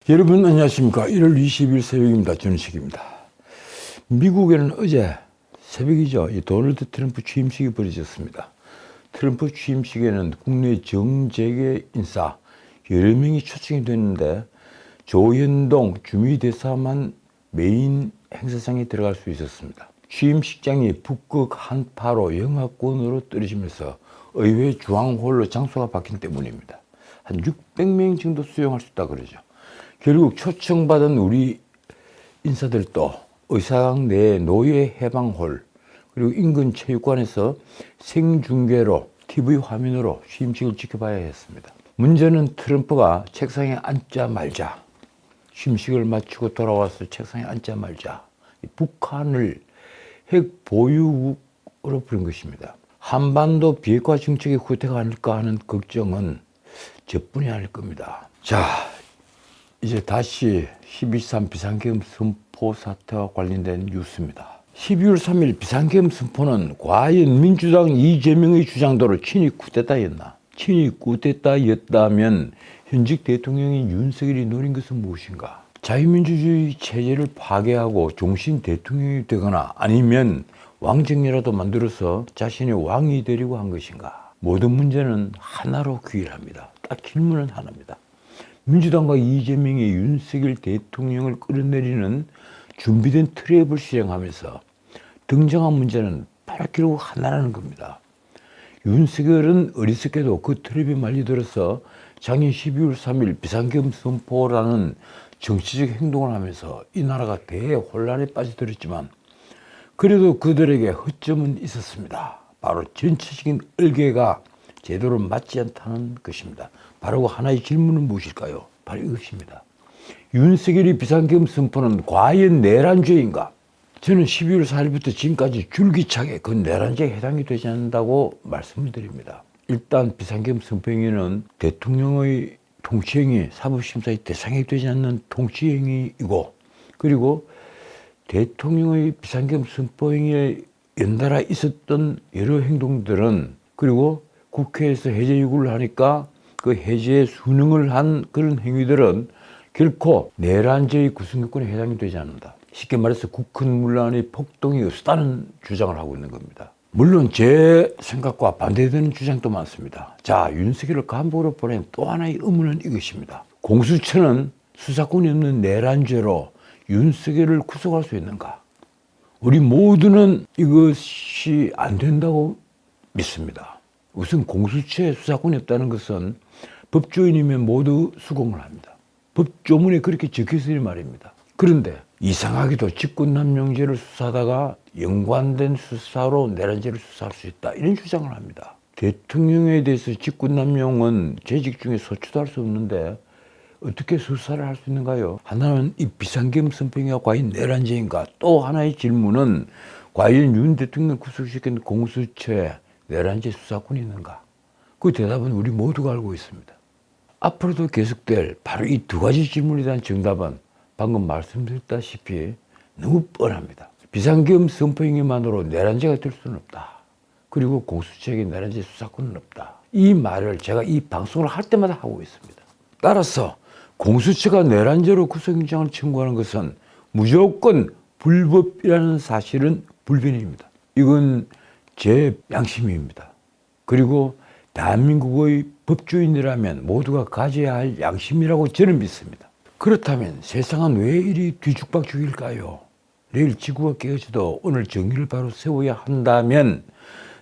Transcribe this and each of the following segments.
여러분 안녕하십니까. 1월 20일 새벽입니다. 전식입니다. 미국에는 어제 새벽이죠. 이 도널드 트럼프 취임식이 벌어졌습니다. 트럼프 취임식에는 국내 정재계 인사 여러 명이 초청이 됐는데 조현동 주미대사만 메인 행사장에 들어갈 수 있었습니다. 취임식장이 북극 한파로 영하권으로 떨어지면서 의회 중앙홀로 장소가 바뀐 때문입니다. 한 600명 정도 수용할 수 있다 그러죠. 결국 초청받은 우리 인사들도 의사당 내 노예 해방홀 그리고 인근 체육관에서 생중계로 TV 화면으로 취임식을 지켜봐야 했습니다. 문제는 트럼프가 책상에 앉자마자 취임식을 마치고 돌아와서 책상에 앉자마자 북한을 핵 보유국으로 부른 것입니다. 한반도 비핵화 정책의 후퇴가 아닐까 하는 걱정은 저뿐이 아닐 겁니다. 자, 이제 다시 12.3 비상계엄 선포 사태와 관련된 뉴스입니다. 12월 3일 비상계엄 선포는 과연 민주당 이재명의 주장대로 친위 쿠데타였나? 친위 쿠데타였다면 현직 대통령인 윤석열이 노린 것은 무엇인가? 자유민주주의 체제를 파괴하고 종신 대통령이 되거나 아니면 왕정이라도 만들어서 자신의 왕이 되려고 한 것인가? 모든 문제는 하나로 귀결합니다. 딱 질문은 하나입니다. 민주당과 이재명이 윤석열 대통령을 끌어내리는 준비된 트랩을 실행하면서 등장한 문제는 바로 결국 하나라는 겁니다. 윤석열은 어리석게도 그 트랩에 말려들어서 작년 12월 3일 비상계엄 선포라는 정치적 행동을 하면서 이 나라가 대혼란에 빠져들었지만 그래도 그들에게 허점은 있었습니다. 바로 전체적인 얼개가 제대로 맞지 않다는 것입니다. 바로 그 하나의 질문은 무엇일까요? 바로 이것입니다. 윤석열이 비상계엄 선포는 과연 내란죄인가? 저는 12월 4일부터 지금까지 줄기차게 그 내란죄에 해당이 되지 않는다고 말씀을 드립니다. 일단 비상계엄 선포 행위는 대통령의 통치행위, 사법심사의 대상이 되지 않는 통치행위이고 그리고 대통령의 비상계엄 선포 행위에 연달아 있었던 여러 행동들은 그리고 국회에서 해제 요구를 하니까 그 해제에 순응을 한 그런 행위들은 결코 내란죄의 구성요건에 해당이 되지 않는다. 쉽게 말해서 국헌문란의 폭동이 없다는 주장을 하고 있는 겁니다. 물론 제 생각과 반대되는 주장도 많습니다. 자, 윤석열을 감옥으로 보낸 또 하나의 의문은 이것입니다. 공수처는 수사권이 없는 내란죄로 윤석열을 구속할 수 있는가? 우리 모두는 이것이 안 된다고 믿습니다. 우선 공수처에 수사권이 없다는 것은 법조인이면 모두 수긍을 합니다. 법조문에 그렇게 적혀있으니 말입니다. 그런데 이상하게도 직권남용죄를 수사하다가 연관된 수사로 내란죄를 수사할 수 있다. 이런 주장을 합니다. 대통령에 대해서 직권남용은 재직 중에 소추도 할 수 없는데 어떻게 수사를 할 수 있는가요? 하나는 이 비상계엄 선포가 과연 내란죄인가? 또 하나의 질문은 과연 윤 대통령 구속시킨 공수처에 내란죄 수사권이 있는가? 그 대답은 우리 모두가 알고 있습니다. 앞으로도 계속될 바로 이 두 가지 질문에 대한 정답은 방금 말씀드렸다시피 너무 뻔합니다. 비상계엄 선포 행위만으로 내란죄가 될 수는 없다. 그리고 공수처에게 내란죄 수사권은 없다. 이 말을 제가 이 방송을 할 때마다 하고 있습니다. 따라서 공수처가 내란죄로 구속영장을 청구하는 것은 무조건 불법이라는 사실은 불변입니다. 이건 제 양심입니다. 그리고 대한민국의 법조인이라면 모두가 가져야 할 양심이라고 저는 믿습니다. 그렇다면 세상은 왜 이리 뒤죽박죽일까요? 내일 지구가 깨어져도 오늘 정의를 바로 세워야 한다면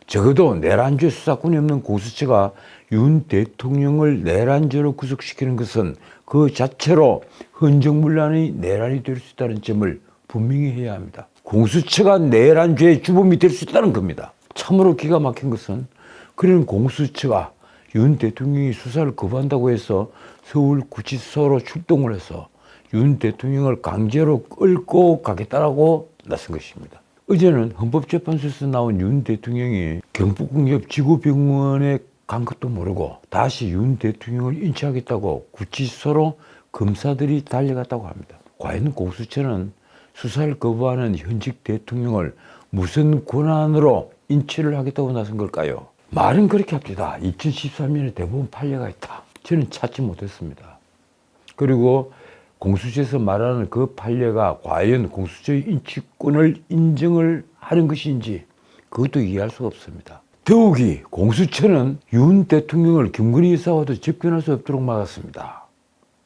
적어도 내란죄 수사권이 없는 공수처가 윤 대통령을 내란죄로 구속시키는 것은 그 자체로 헌정문란의 내란이 될 수 있다는 점을 분명히 해야 합니다. 공수처가 내란죄의 주범이 될 수 있다는 겁니다. 참으로 기가 막힌 것은 그런 공수처가 윤 대통령이 수사를 거부한다고 해서 서울구치소로 출동을 해서 윤 대통령을 강제로 끌고 가겠다라고 나선 것입니다. 어제는 헌법재판소에서 나온 윤 대통령이 경북궁 옆 지구병원에 간 것도 모르고 다시 윤 대통령을 인치하겠다고 구치소로 검사들이 달려갔다고 합니다. 과연 공수처는 수사를 거부하는 현직 대통령을 무슨 권한으로 인치를 하겠다고 나선 걸까요? 말은 그렇게 합니다. 2013년에 대법원 판례가 있다. 저는 찾지 못했습니다. 그리고 공수처에서 말하는 그 판례가 과연 공수처의 인치권을 인정을 하는 것인지 그것도 이해할 수가 없습니다. 더욱이 공수처는 윤 대통령을 김건희 여사와도 접견할 수 없도록 막았습니다.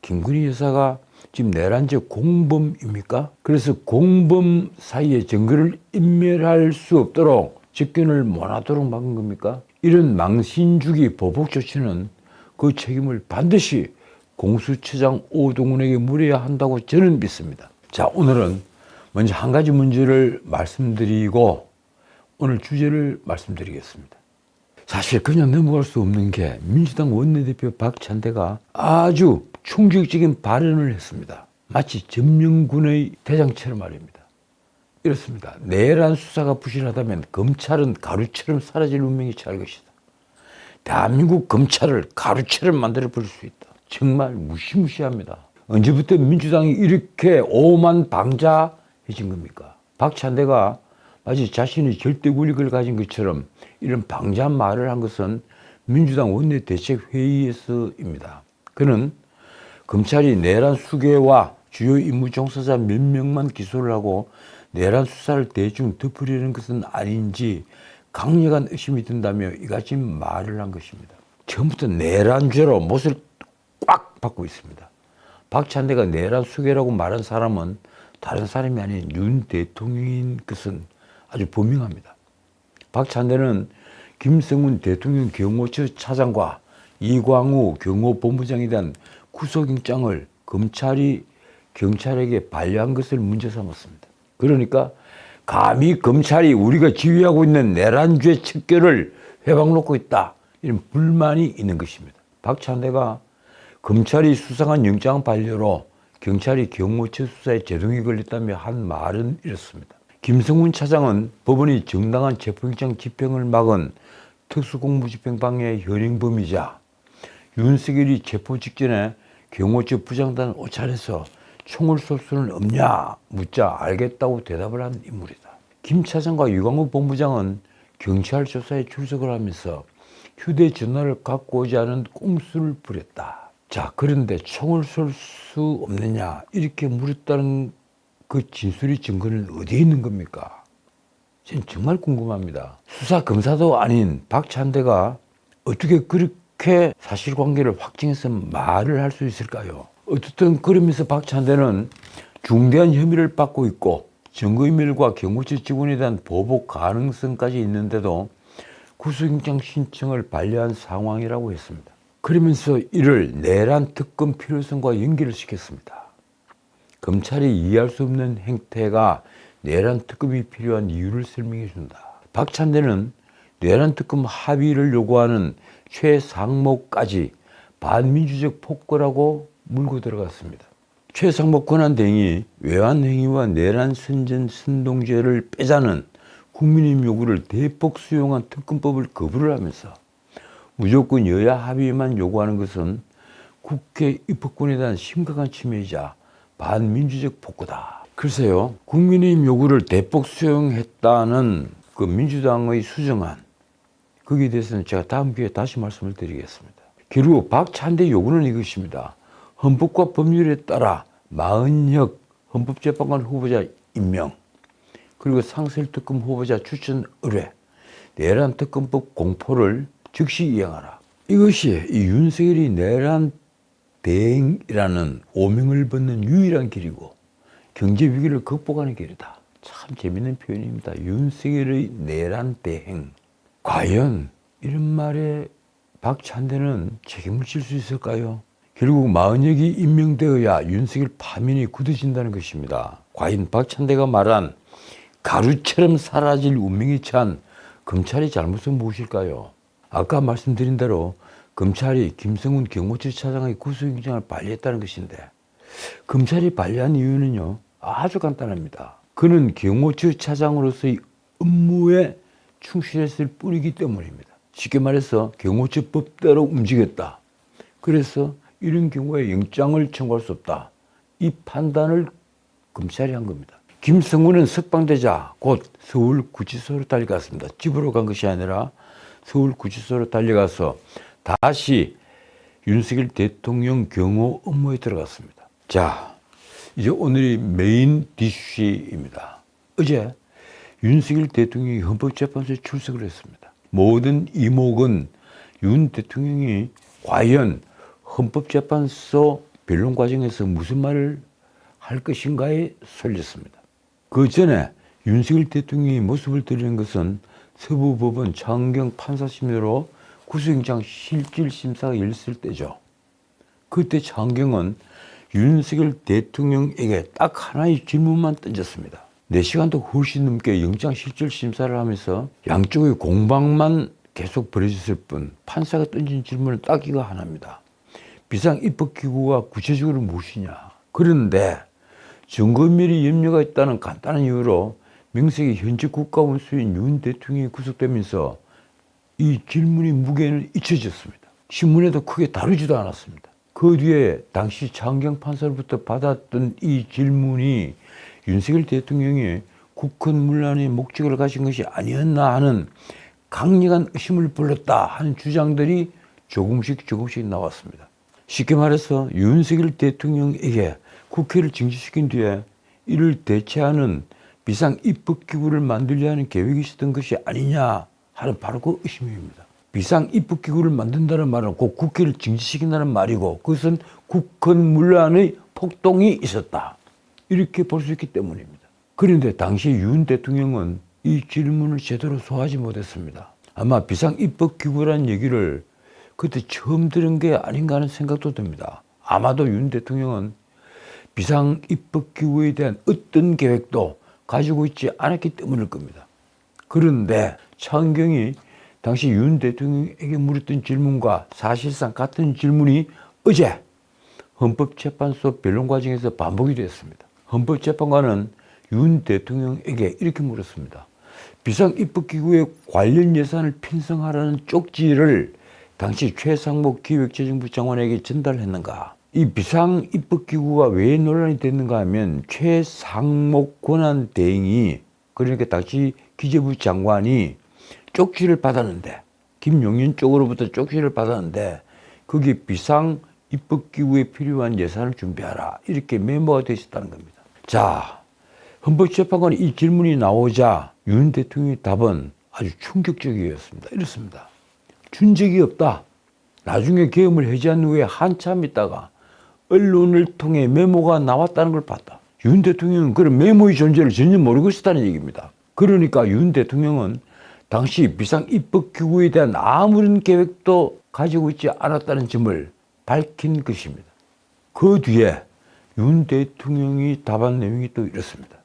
김건희 여사가 지금 내란죄 공범입니까? 그래서 공범 사이의 증거를 인멸할 수 없도록 접견을 못하도록 막은 겁니까? 이런 망신주기 보복 조치는 그 책임을 반드시 공수처장 오동훈에게 물어야 한다고 저는 믿습니다. 자, 오늘은 먼저 한 가지 문제를 말씀드리고 오늘 주제를 말씀드리겠습니다. 사실 그냥 넘어갈 수 없는 게 민주당 원내대표 박찬대가 아주 충격적인 발언을 했습니다. 마치 점령군의 대장처럼 말입니다. 이렇습니다. 내란 수사가 부실하다면 검찰은 가루처럼 사라질 운명이 처할 것이다. 대한민국 검찰을 가루처럼 만들어 버릴 수 있다. 정말 무시무시합니다. 언제부터 민주당이 이렇게 오만방자해진 겁니까? 박찬대가 마치 자신이 절대 권력을 가진 것처럼 이런 방자한 말을 한 것은 민주당 원내대책회의에서입니다. 그는 검찰이 내란 수괴와 주요 임무 종사자 몇 명만 기소를 하고 내란 수사를 대충 덮으려는 것은 아닌지 강력한 의심이 든다며 이같이 말을 한 것입니다. 처음부터 내란죄로 못을 꽉 받고 있습니다. 박찬대가 내란 수괴라고 말한 사람은 다른 사람이 아닌 윤 대통령인 것은 아주 분명합니다. 박찬대는 김성훈 대통령 경호처 차장과 이광우 경호본부장에 대한 구속영장을 검찰이 경찰에게 반려한 것을 문제 삼았습니다. 그러니까 감히 검찰이 우리가 지휘하고 있는 내란죄 척결을 회방 놓고 있다, 이런 불만이 있는 것입니다. 박찬대가 검찰이 수상한 영장 반려로 경찰이 경호처 수사에 제동이 걸렸다며 한 말은 이렇습니다. 김성훈 차장은 법원이 정당한 체포영장 집행을 막은 특수공무집행방해 현행범이자 윤석열이 체포 직전에 경호처 부장단 옷차려서 총을 쏠 수는 없냐 묻자 알겠다고 대답을 한 인물이다. 김 차장과 유광우 본부장은 경찰 조사에 출석을 하면서 휴대전화를 갖고 오지 않은 꼼수를 부렸다. 자, 그런데 총을 쏠 수 없느냐 이렇게 물었다는 그 진술의 증거는 어디에 있는 겁니까? 저는 정말 궁금합니다. 수사 검사도 아닌 박찬대가 어떻게 그렇게 사실관계를 확증해서 말을 할 수 있을까요? 어쨌든 그러면서 박찬대는 중대한 혐의를 받고 있고 증거인멸과 경호처 직원에 대한 보복 가능성까지 있는데도 구속영장 신청을 반려한 상황이라고 했습니다. 그러면서 이를 내란 특검 필요성과 연결을 시켰습니다. 검찰이 이해할 수 없는 행태가 내란 특검이 필요한 이유를 설명해 준다. 박찬대는 내란 특검 합의를 요구하는 최상목까지 반민주적 폭거라고 물고 들어갔습니다. 최상목 권한대행이 외환행위와 내란 선전 선동죄를 빼자는 국민의힘 요구를 대폭 수용한 특검법을 거부를 하면서 무조건 여야 합의만 요구하는 것은 국회 입법권에 대한 심각한 침해이자 반민주적 폭거다. 글쎄요, 국민의힘 요구를 대폭 수용했다는 그 민주당의 수정안, 거기에 대해서는 제가 다음 기회에 다시 말씀을 드리겠습니다. 결국 박찬대 요구는 이것입니다. 헌법과 법률에 따라 마은혁 헌법재판관 후보자 임명, 그리고 상설특검 후보자 추천 의뢰, 내란특검법 공포를 즉시 이행하라. 이것이 이 윤석열이 내란 대행이라는 오명을 벗는 유일한 길이고 경제 위기를 극복하는 길이다. 참 재밌는 표현입니다. 윤석열의 내란 대행. 과연 이런 말에 박찬대는 책임을 질 수 있을까요? 결국 마은혁이 임명되어야 윤석열 파면이 굳어진다는 것입니다. 과연 박찬대가 말한 가루처럼 사라질 운명에 처한 검찰의 잘못은 무엇일까요? 아까 말씀드린 대로 검찰이 김성훈 경호처 차장의 구속영장을 반려했다는 것인데, 검찰이 반려한 이유는요 아주 간단합니다. 그는 경호처 차장으로서의 업무에 충실했을 뿐이기 때문입니다. 쉽게 말해서 경호처 법대로 움직였다. 그래서 이런 경우에 영장을 청구할 수 없다. 이 판단을 검찰이 한 겁니다. 김성훈은 석방되자 곧 서울구치소로 달려갔습니다. 집으로 간 것이 아니라 서울구치소로 달려가서 다시 윤석열 대통령 경호 업무에 들어갔습니다. 자, 이제 오늘이 메인 디쉬입니다. 어제 윤석열 대통령이 헌법재판소에 출석을 했습니다. 모든 이목은 윤 대통령이 과연 헌법재판소 변론 과정에서 무슨 말을 할 것인가에 쏠렸습니다. 그 전에 윤석열 대통령이 모습을 드리는 것은 서부법원 차은경 판사심의로 구속영장 실질심사가 열렸을 때죠. 그때 차은경은 윤석열 대통령에게 딱 하나의 질문만 던졌습니다. 4시간도 훨씬 넘게 영장 실질심사를 하면서 양쪽의 공방만 계속 벌어졌을 뿐 판사가 던진 질문은 딱 이거 하나입니다. 비상입법기구가 구체적으로 무엇이냐. 그런데 증거인멸이 염려가 있다는 간단한 이유로 명색이 현직 국가원수인 윤 대통령이 구속되면서 이 질문의 무게는 잊혀졌습니다. 신문에도 크게 다루지도 않았습니다. 그 뒤에 당시 차은경 판사로부터 받았던 이 질문이 윤석열 대통령이 국헌문란의 목적을 가진 것이 아니었나 하는 강력한 의심을 불렀다 하는 주장들이 조금씩 나왔습니다. 쉽게 말해서 윤석열 대통령에게 국회를 징계시킨 뒤에 이를 대체하는 비상입법기구를 만들려 하는 계획이 있었던 것이 아니냐 하는 바로 그 의심입니다. 비상입법기구를 만든다는 말은 꼭 국회를 징계시킨다는 말이고 그것은 국헌문란의 폭동이 있었다. 이렇게 볼 수 있기 때문입니다. 그런데 당시 윤 대통령은 이 질문을 제대로 소화하지 못했습니다. 아마 비상입법기구라는 얘기를 그때 처음 들은 게 아닌가 하는 생각도 듭니다. 아마도 윤 대통령은 비상입법기구에 대한 어떤 계획도 가지고 있지 않았기 때문일 겁니다. 그런데 차은경이 당시 윤 대통령에게 물었던 질문과 사실상 같은 질문이 어제 헌법재판소 변론 과정에서 반복이 됐습니다. 헌법재판관은 윤 대통령에게 이렇게 물었습니다. 비상입법기구의 관련 예산을 편성하라는 쪽지를 당시 최상목 기획재정부 장관에게 전달했는가? 이 비상입법기구가 왜 논란이 됐는가 하면 최상목 권한대행이 그러니까 당시 기재부 장관이 쪽지를 받았는데 김용현 쪽으로부터 쪽지를 받았는데 거기 비상입법기구에 필요한 예산을 준비하라 이렇게 메모가 되어 있었다는 겁니다. 자, 헌법재판관이 이 질문이 나오자 윤 대통령의 답은 아주 충격적이었습니다. 이렇습니다. 준 적이 없다. 나중에 계엄을 해제한 후에 한참 있다가 언론을 통해 메모가 나왔다는 걸 봤다. 윤 대통령은 그런 메모의 존재를 전혀 모르고 있었다는 얘기입니다. 그러니까 윤 대통령은 당시 비상입법기구에 대한 아무런 계획도 가지고 있지 않았다는 점을 밝힌 것입니다. 그 뒤에 윤 대통령이 답한 내용이 또 이렇습니다.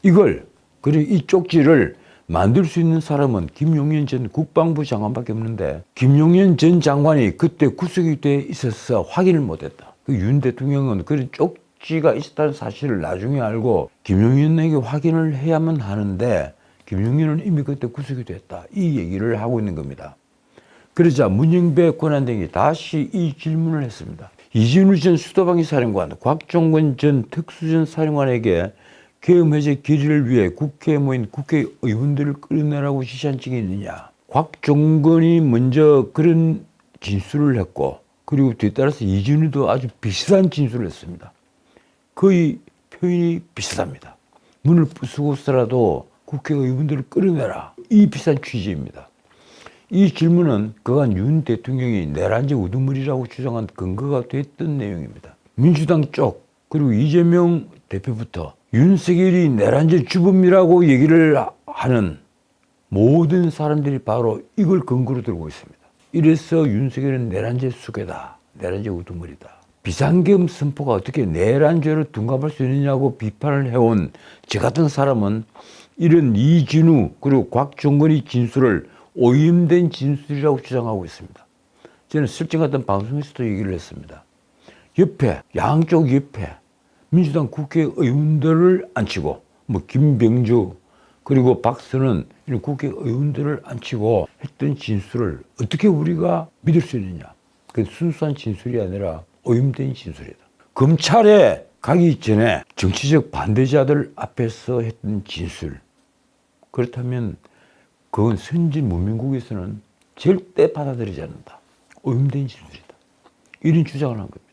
이 쪽지를 만들 수 있는 사람은 김용현 전 국방부 장관밖에 없는데 김용현 전 장관이 그때 구속이 돼 있어서 확인을 못했다. 윤 대통령은 그런 쪽지가 있었다는 사실을 나중에 알고 김용현에게 확인을 해야만 하는데 김용현은 이미 그때 구속이 됐다. 이 얘기를 하고 있는 겁니다. 그러자 문영배 권한대행이 다시 이 질문을 했습니다. 이진우 전 수도방위 사령관, 곽종건 전 특수전 사령관에게 계엄 해제 결의를 위해 국회에 모인 국회의원들을 끌어내라고 지시한 적이 있느냐. 곽종건이 먼저 그런 진술을 했고 그리고 뒤따라서 이진우도 아주 비슷한 진술을 했습니다. 거의 표현이 비슷합니다. 문을 부수고서라도 국회의원들을 끌어내라. 이 비슷한 취지입니다. 이 질문은 그간 윤 대통령이 내란죄 우두머리라고 주장한 근거가 됐던 내용입니다. 민주당 쪽 그리고 이재명 대표부터 윤석열이 내란죄 주범이라고 얘기를 하는 모든 사람들이 바로 이걸 근거로 들고 있습니다. 이래서 윤석열은 내란죄 수괴다. 내란죄 우두머리다. 비상계엄 선포가 어떻게 내란죄를 둔갑할 수 있느냐고 비판을 해온 저 같은 사람은 이런 이진우 그리고 곽종건의 진술을 오염된 진술이라고 주장하고 있습니다. 저는 실제 같은 방송에서도 얘기를 했습니다. 양쪽 옆에 민주당 국회의원들을 앉히고 김병주 그리고 박선은 이런 국회의원들을 앉히고 했던 진술을 어떻게 우리가 믿을 수 있느냐. 그 순수한 진술이 아니라 오염된 진술이다. 검찰에 가기 전에 정치적 반대자들 앞에서 했던 진술. 그렇다면 그건 선진 문명국에서는 절대 받아들이지 않는다. 오염된 진술이다. 이런 주장을 한 겁니다.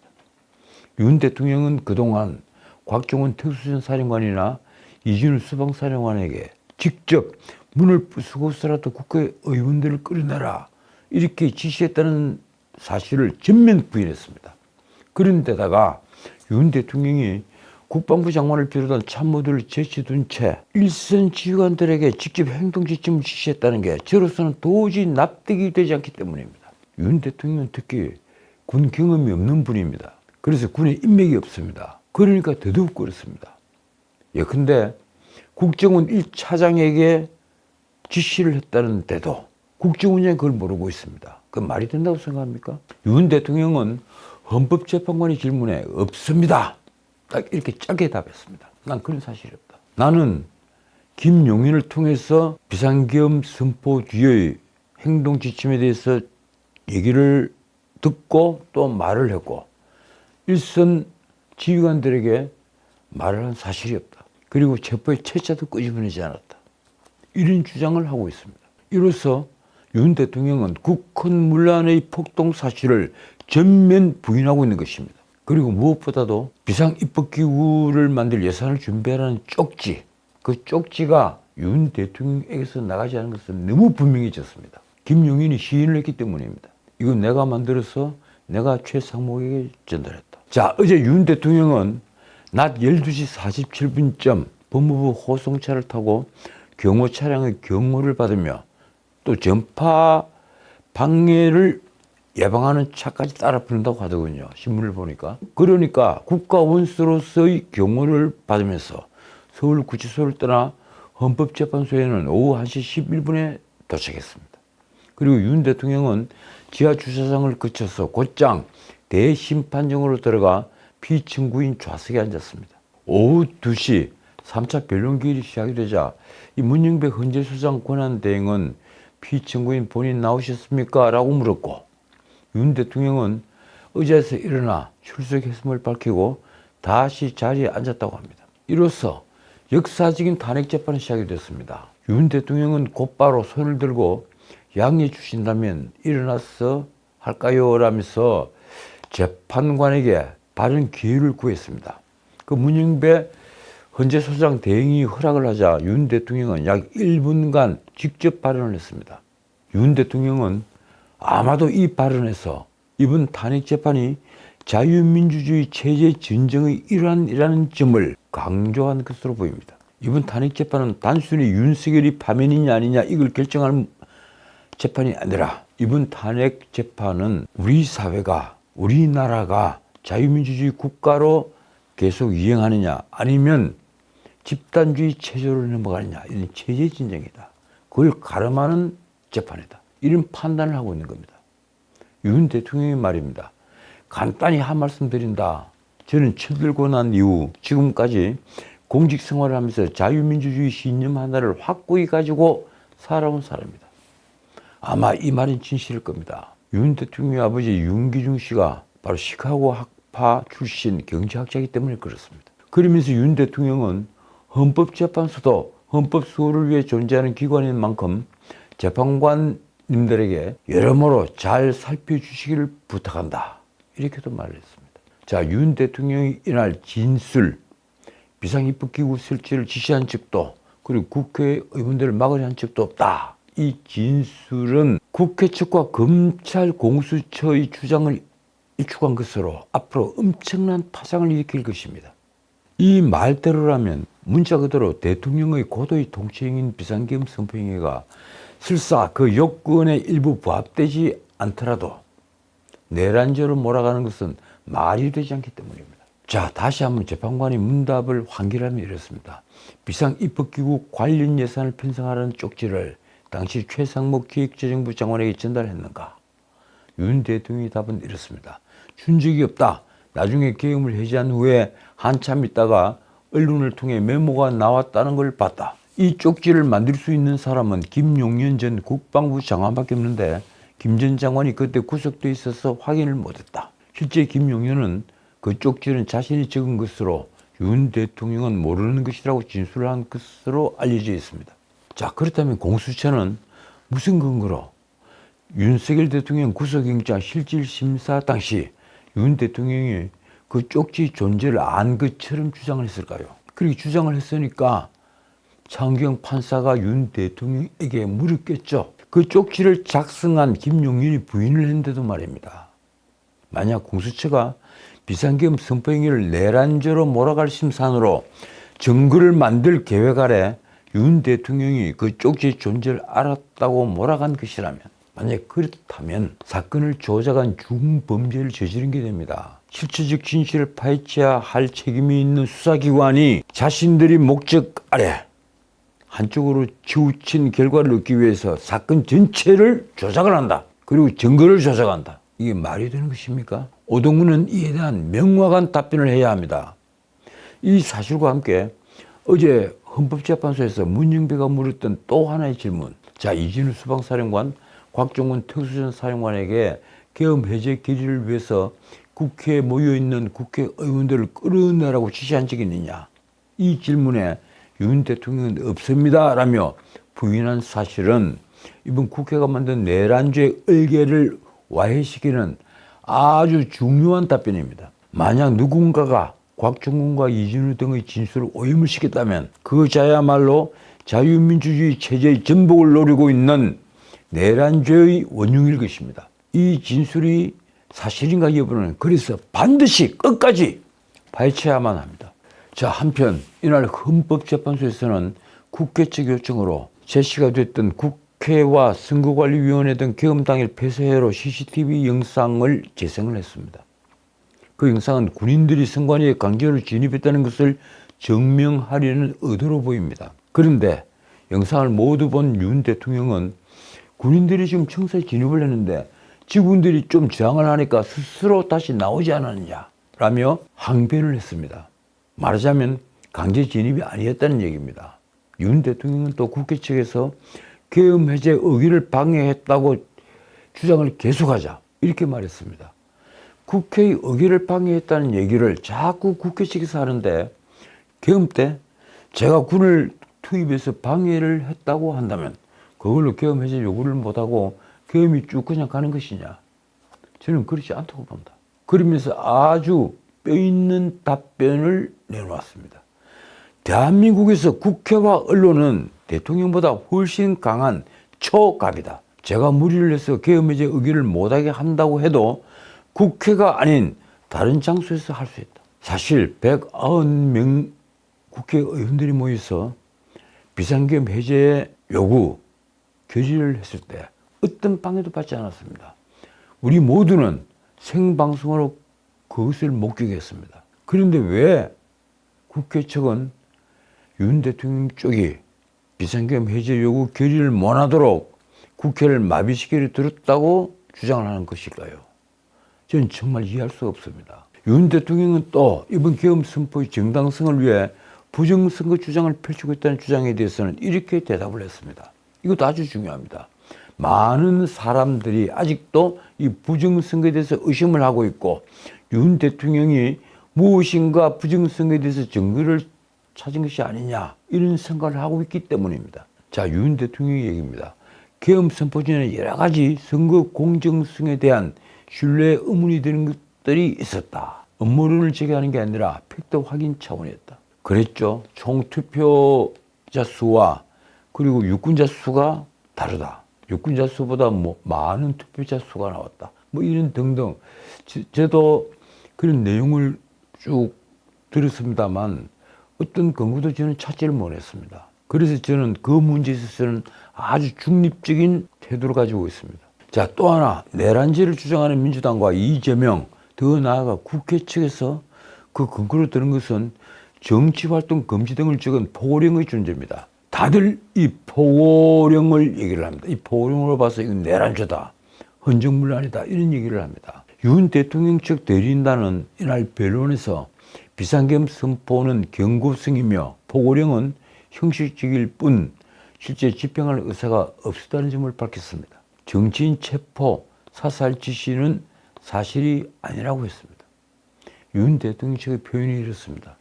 윤 대통령은 그동안 곽종원 특수전 사령관이나 이준우 수방사령관에게 직접 문을 부수고서라도 국회의원들을 끌어내라 이렇게 지시했다는 사실을 전면 부인했습니다. 그런데다가 윤 대통령이 국방부 장관을 비롯한 참모들을 제치둔 채 일선 지휘관들에게 직접 행동 지침을 지시했다는 게 저로서는 도저히 납득이 되지 않기 때문입니다. 윤 대통령은 특히 군 경험이 없는 분입니다. 그래서 군에 인맥이 없습니다. 그러니까 더더욱 그렇습니다. 예컨대 국정원 1차장에게 지시를 했다는데도 국정원장이 그걸 모르고 있습니다. 그건 말이 된다고 생각합니까? 윤 대통령은 헌법재판관의 질문에 없습니다. 딱 이렇게 짧게 답했습니다. 난 그런 사실이 없다. 나는 김용인을 통해서 비상계엄 선포 뒤의 행동 지침에 대해서 얘기를 듣고 또 말을 했고 일선 지휘관들에게 말을 한 사실이 없다. 그리고 체포의 채자도 끄집어내지 않았다. 이런 주장을 하고 있습니다. 이로써 윤 대통령은 국헌문란의 폭동 사실을 전면 부인하고 있는 것입니다. 그리고 무엇보다도 비상입법기구를 만들 예산을 준비하라는 쪽지, 그 쪽지가 윤 대통령에게서 나가지 않은 것은 너무 분명해졌습니다. 김용인이 시인을 했기 때문입니다. 이건 내가 만들어서 내가 최상목에게 전달했다. 자, 어제 윤 대통령은 낮 12시 47분쯤 법무부 호송차를 타고 경호 차량의 경호를 받으며 또 전파 방해를 예방하는 차까지 따라 부른다고 하더군요. 신문을 보니까. 그러니까 국가원수로서의 경호를 받으면서 서울구치소를 떠나 헌법재판소에는 오후 1시 11분에 도착했습니다. 그리고 윤 대통령은 지하주차장을 거쳐서 곧장 대심판정으로 들어가 피청구인 좌석에 앉았습니다. 오후 2시 3차 변론기일이 시작이 되자 이 문영배 헌재소장 권한대행은 피청구인 본인 나오셨습니까? 라고 물었고 윤 대통령은 의자에서 일어나 출석했음을 밝히고 다시 자리에 앉았다고 합니다. 이로써 역사적인 탄핵재판이 시작이 됐습니다. 윤 대통령은 곧바로 손을 들고 양해해 주신다면 일어나서 할까요? 라면서 재판관에게 발언 기회를 구했습니다. 그 문영배 헌재소장 대행이 허락을 하자 윤 대통령은 약 1분간 직접 발언을 했습니다. 윤 대통령은 아마도 이 발언에서 이번 탄핵재판이 자유민주주의 체제 전쟁의 일환이라는 점을 강조한 것으로 보입니다. 이번 탄핵재판은 단순히 윤석열이 파면이냐 아니냐 이걸 결정하는 재판이 아니라 이번 탄핵재판은 우리 사회가 우리나라가 자유민주주의 국가로 계속 이행하느냐 아니면 집단주의 체제로 넘어가느냐 이런 체제 전쟁이다. 그걸 가름하는 재판이다. 이런 판단을 하고 있는 겁니다. 윤 대통령의 말입니다. 간단히 한 말씀 드린다. 저는 처들고 난 이후 지금까지 공직 생활을 하면서 자유민주주의 신념 하나를 확고히 가지고 살아온 사람입니다. 아마 이 말은 진실일 겁니다. 윤 대통령의 아버지 윤기중 씨가 바로 시카고 학파 출신 경제학자이기 때문에 그렇습니다. 그러면서 윤 대통령은 헌법재판소도 헌법수호를 위해 존재하는 기관인 만큼 재판관님들에게 여러모로 잘 살펴주시기를 부탁한다. 이렇게도 말을 했습니다. 자, 윤 대통령이 이날 진술, 비상입법기구 설치를 지시한 적도 그리고 국회의원들을 막으려 한 적도 없다. 이 진술은 국회 측과 검찰 공수처의 주장을 일축한 것으로 앞으로 엄청난 파장을 일으킬 것입니다. 이 말대로라면 문자 그대로 대통령의 고도의 통치행인 비상계엄 선포행위가 설사 그 요건의 일부 부합되지 않더라도 내란죄로 몰아가는 것은 말이 되지 않기 때문입니다. 자, 다시 한번 재판관이 문답을 환기하면 이렇습니다. 비상입법기구 관련 예산을 편성하라는 쪽지를 당시 최상목 기획재정부 장관에게 전달했는가? 윤 대통령의 답은 이렇습니다. 준 적이 없다. 나중에 계엄을 해제한 후에 한참 있다가 언론을 통해 메모가 나왔다는 걸 봤다. 이 쪽지를 만들 수 있는 사람은 김용현 전 국방부 장관밖에 없는데 김 전 장관이 그때 구속돼 있어서 확인을 못했다. 실제 김용현은 그 쪽지는 자신이 적은 것으로 윤 대통령은 모르는 것이라고 진술을 한 것으로 알려져 있습니다. 자, 그렇다면 공수처는 무슨 근거로 윤석열 대통령 구속영장 실질심사 당시 윤 대통령이 그 쪽지 존재를 안 것처럼 주장을 했을까요? 그렇게 주장을 했으니까 차은경 판사가 윤 대통령에게 물었겠죠. 그 쪽지를 작성한 김용현이 부인을 했는데도 말입니다. 만약 공수처가 비상계엄 선포 행위를 내란죄로 몰아갈 심산으로 증거를 만들 계획 아래 윤 대통령이 그 쪽지의 존재를 알았다고 몰아간 것이라면, 만약 그렇다면 사건을 조작한 중범죄를 저지른 게 됩니다. 실체적 진실을 파헤쳐야 할 책임이 있는 수사기관이 자신들이 목적 아래 한쪽으로 치우친 결과를 얻기 위해서 사건 전체를 조작을 한다. 그리고 증거를 조작한다. 이게 말이 되는 것입니까? 오동근은 이에 대한 명확한 답변을 해야 합니다. 이 사실과 함께 어제 헌법재판소에서 문영배가 물었던 또 하나의 질문. 자, 이진우 수방사령관, 곽종훈 특수전 사령관에게 계엄 해제 결의를 위해서 국회에 모여있는 국회의원들을 끌어내라고 지시한 적이 있느냐. 이 질문에 윤 대통령은 없습니다 라며 부인한 사실은 이번 국회가 만든 내란죄 의계를 와해시키는 아주 중요한 답변입니다. 만약 누군가가 곽종훈과 이진우 등의 진술을 오염을 시켰다면 그자야말로 자유민주주의 체제의 전복을 노리고 있는 내란죄의 원흉일 것입니다. 이 진술이 사실인가 여부는 그래서 반드시 끝까지 파헤쳐야만 합니다. 자, 한편 이날 헌법재판소에서는 국회 측 요청으로 제시가 됐던 국회와 선거관리위원회 등 계엄 당일 폐쇄회로 CCTV 영상을 재생을 했습니다. 그 영상은 군인들이 선관위에 강제로 진입했다는 것을 증명하려는 의도로 보입니다. 그런데 영상을 모두 본 윤 대통령은 군인들이 지금 청사에 진입을 했는데 직원들이 좀 저항을 하니까 스스로 다시 나오지 않았느냐라며 항변을 했습니다. 말하자면 강제 진입이 아니었다는 얘기입니다. 윤 대통령은 또 국회 측에서 계엄 해제 의기를 방해했다고 주장을 계속하자 이렇게 말했습니다. 국회의 의기를 방해했다는 얘기를 자꾸 국회 측에서 하는데 계엄 때 제가 군을 투입해서 방해를 했다고 한다면 그걸로 계엄 해제 요구를 못하고 계엄이 쭉 그냥 가는 것이냐? 저는 그렇지 않다고 봅니다. 그러면서 아주 뼈있는 답변을 내놓았습니다. 대한민국에서 국회와 언론은 대통령보다 훨씬 강한 초갑이다. 제가 무리를 해서 계엄 해제 의기를 못하게 한다고 해도 국회가 아닌 다른 장소에서 할 수 있다. 사실 190명 국회의원들이 모여서 비상계엄 해제 요구 결의를 했을 때 어떤 방해도 받지 않았습니다. 우리 모두는 생방송으로 그것을 목격했습니다. 그런데 왜 국회 측은 윤 대통령 쪽이 비상계엄 해제 요구 결의를 못하도록 국회를 마비시키려 들었다고 주장을 하는 것일까요? 저는 정말 이해할 수가 없습니다. 윤 대통령은 또 이번 계엄 선포의 정당성을 위해 부정선거 주장을 펼치고 있다는 주장에 대해서는 이렇게 대답을 했습니다. 이것도 아주 중요합니다. 많은 사람들이 아직도 이 부정선거에 대해서 의심을 하고 있고 윤 대통령이 무엇인가 부정선거에 대해서 증거를 찾은 것이 아니냐 이런 생각을 하고 있기 때문입니다. 자, 윤 대통령의 얘기입니다. 계엄 선포 전에 여러 가지 선거 공정성에 대한 신뢰 의문이 드는 것들이 있었다. 음모론을 제기하는 게 아니라 팩트 확인 차원이었다. 그랬죠. 총 투표자 수와 그리고 유권자 수가 다르다. 유권자 수보다 많은 투표자 수가 나왔다. 이런 등등. 저도 그런 내용을 쭉 들었습니다만 어떤 근거도 저는 찾지를 못했습니다. 그래서 저는 그 문제에 있어서는 아주 중립적인 태도를 가지고 있습니다. 자, 또 하나 내란죄를 주장하는 민주당과 이재명, 더 나아가 국회 측에서 그 근거로 드는 것은 정치활동 금지 등을 적은 포고령의 존재입니다. 다들 이 포고령을 얘기를 합니다. 이 포고령으로 봐서 이건 내란죄다, 헌정문란이다 이런 얘기를 합니다. 윤 대통령 측 대리인단은 이날 변론에서 비상계엄 선포는 경고성이며 포고령은 형식적일 뿐 실제 집행할 의사가 없었다는 점을 밝혔습니다. 정치인 체포, 사살 지시는 사실이 아니라고 했습니다. 윤 대통령 측의 표현이 이렇습니다.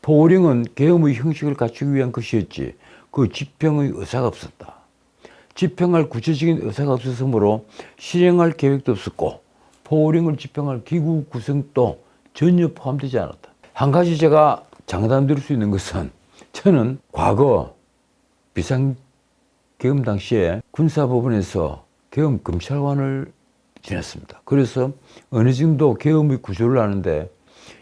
포고령은 계엄의 형식을 갖추기 위한 것이었지 그 집행의 의사가 없었다. 집행할 구체적인 의사가 없었으므로 실행할 계획도 없었고 포고령을 집행할 기구 구성도 전혀 포함되지 않았다. 한 가지 제가 장담 드릴 수 있는 것은 저는 과거 비상계엄 당시에 군사법원에서 계엄 검찰관을 지냈습니다. 그래서 어느 정도 계엄의 구조를 아는데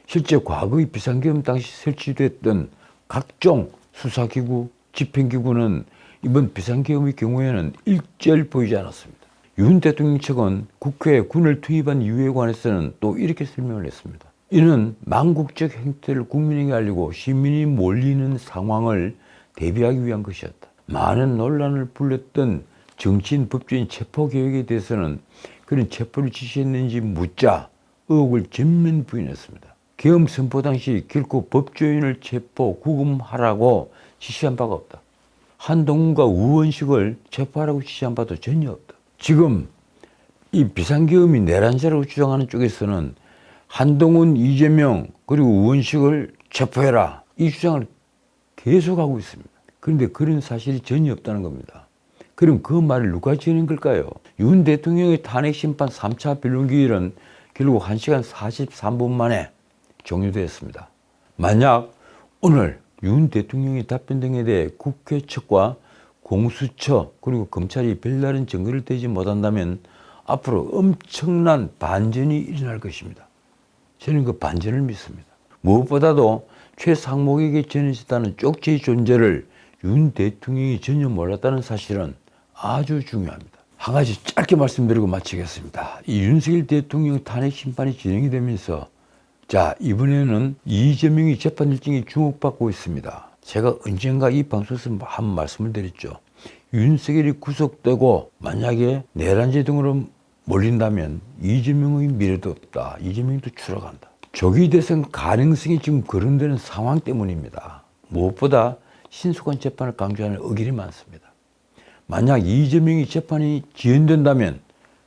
실제 과거의 비상계엄 당시 설치됐던 각종 수사기구, 집행기구는 이번 비상계엄의 경우에는 일절 보이지 않았습니다. 윤 대통령 측은 국회에 군을 투입한 이유에 관해서는 또 이렇게 설명을 했습니다. 이는 망국적 행태를 국민에게 알리고 시민이 몰리는 상황을 대비하기 위한 것이었다. 많은 논란을 불렀던 정치인, 법조인 체포계획에 대해서는 그런 체포를 지시했는지 묻자 의혹을 전면 부인했습니다. 계엄 선포 당시 결코 법조인을 체포, 구금하라고 지시한 바가 없다. 한동훈과 우원식을 체포하라고 지시한 바도 전혀 없다. 지금 이 비상계엄이 내란죄라고 주장하는 쪽에서는 한동훈, 이재명 그리고 우원식을 체포해라 이 주장을 계속하고 있습니다. 그런데 그런 사실이 전혀 없다는 겁니다. 그럼 그 말을 누가 지는 걸까요? 윤 대통령의 탄핵심판 3차 변론기일은 결국 1시간 43분 만에 종료되었습니다. 만약 오늘 윤 대통령의 답변 등에 대해 국회 측과 공수처 그리고 검찰이 별다른 증거를 대지 못한다면 앞으로 엄청난 반전이 일어날 것입니다. 저는 그 반전을 믿습니다. 무엇보다도 최상목에게 전해졌다는 쪽지의 존재를 윤 대통령이 전혀 몰랐다는 사실은 아주 중요합니다. 한 가지 짧게 말씀드리고 마치겠습니다. 이 윤석열 대통령 탄핵 심판이 진행이 되면서 자, 이번에는 이재명이 재판 일정이 주목받고 있습니다. 제가 언젠가 이 방송에서 한 말씀을 드렸죠. 윤석열이 구속되고 만약에 내란죄 등으로 몰린다면 이재명의 미래도 없다. 이재명도 추락한다. 조기 대선 가능성이 지금 거론되는 상황 때문입니다. 무엇보다 신속한 재판을 강조하는 의견이 많습니다. 만약 이재명이 재판이 지연된다면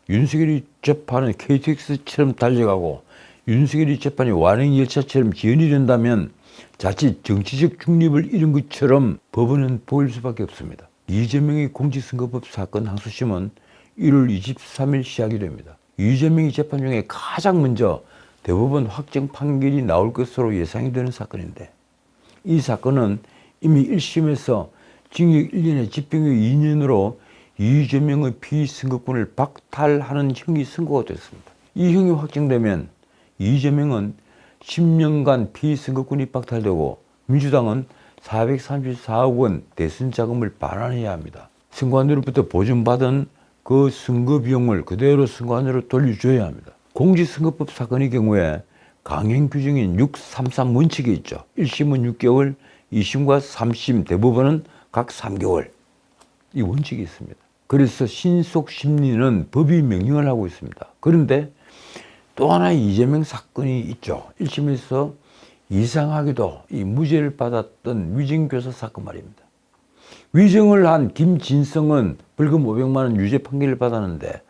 윤석열이 재판은 KTX처럼 달려가고 윤석열이 재판이 완행열차처럼 지연이 된다면 자칫 정치적 중립을 잃은 것처럼 법원은 보일 수밖에 없습니다. 이재명의 공직선거법 사건 항소심은 1월 23일 시작이 됩니다. 이재명이 재판 중에 가장 먼저 대법원 확정 판결이 나올 것으로 예상이 되는 사건인데 이 사건은 이미 1심에서 징역 1년에 집행유예 2년으로 이재명의 피선거권을 박탈하는 형이 선고가 됐습니다. 이 형이 확정되면 이재명은 10년간 피선거권이 박탈되고 민주당은 434억 원 대선 자금을 반환해야 합니다. 선관위로부터 보전받은 그 선거 비용을 그대로 선관위로 돌려줘야 합니다. 공직선거법 사건의 경우에 강행 규정인 633 원칙이 있죠. 1심은 6개월, 2심과 3심 대법원은 각 3개월. 이 원칙이 있습니다. 그래서 신속 심리는 법이 명령을 하고 있습니다. 그런데 또 하나의 이재명 사건이 있죠. 1심에서 이상하게도 이 무죄를 받았던 위정교사 사건 말입니다. 위정을 한 김진성은 벌금 500만 원 유죄 판결을 받았는데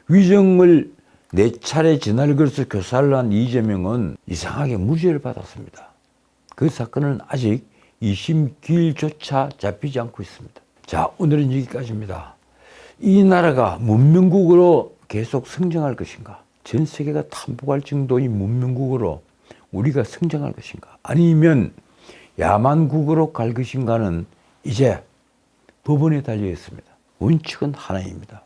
위정을 4차례 전화를 걸어서 교사를 한 이재명은 이상하게 무죄를 받았습니다. 그 사건은 아직 2심 기일조차 잡히지 않고 있습니다. 자, 오늘은 여기까지입니다. 이 나라가 문명국으로 계속 성장할 것인가? 전 세계가 탐복할 정도의 문명국으로 우리가 성장할 것인가? 아니면 야만국으로 갈 것인가는 이제 법원에 달려 있습니다. 원칙은 하나입니다.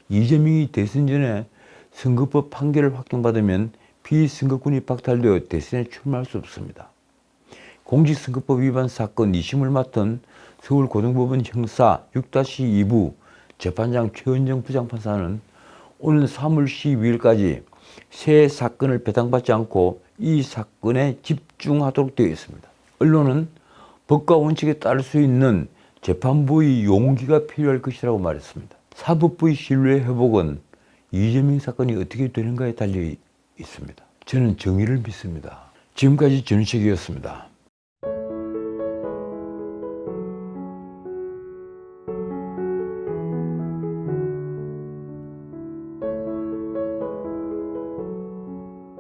이재명이 대선 전에 선거법 판결을 확정받으면 피선거권이 박탈되어 대선에 출마할 수 없습니다. 공직선거법 위반 사건 2심을 맡은 서울고등법원 형사 6-2부 재판장 최은정 부장판사는 오는 3월 12일까지 새 사건을 배당받지 않고 이 사건에 집중하도록 되어 있습니다. 언론은 법과 원칙에 따를 수 있는 재판부의 용기가 필요할 것이라고 말했습니다. 사법부의 신뢰 회복은 이재명 사건이 어떻게 되는가에 달려 있습니다. 저는 정의를 믿습니다. 지금까지 전우식이었습니다.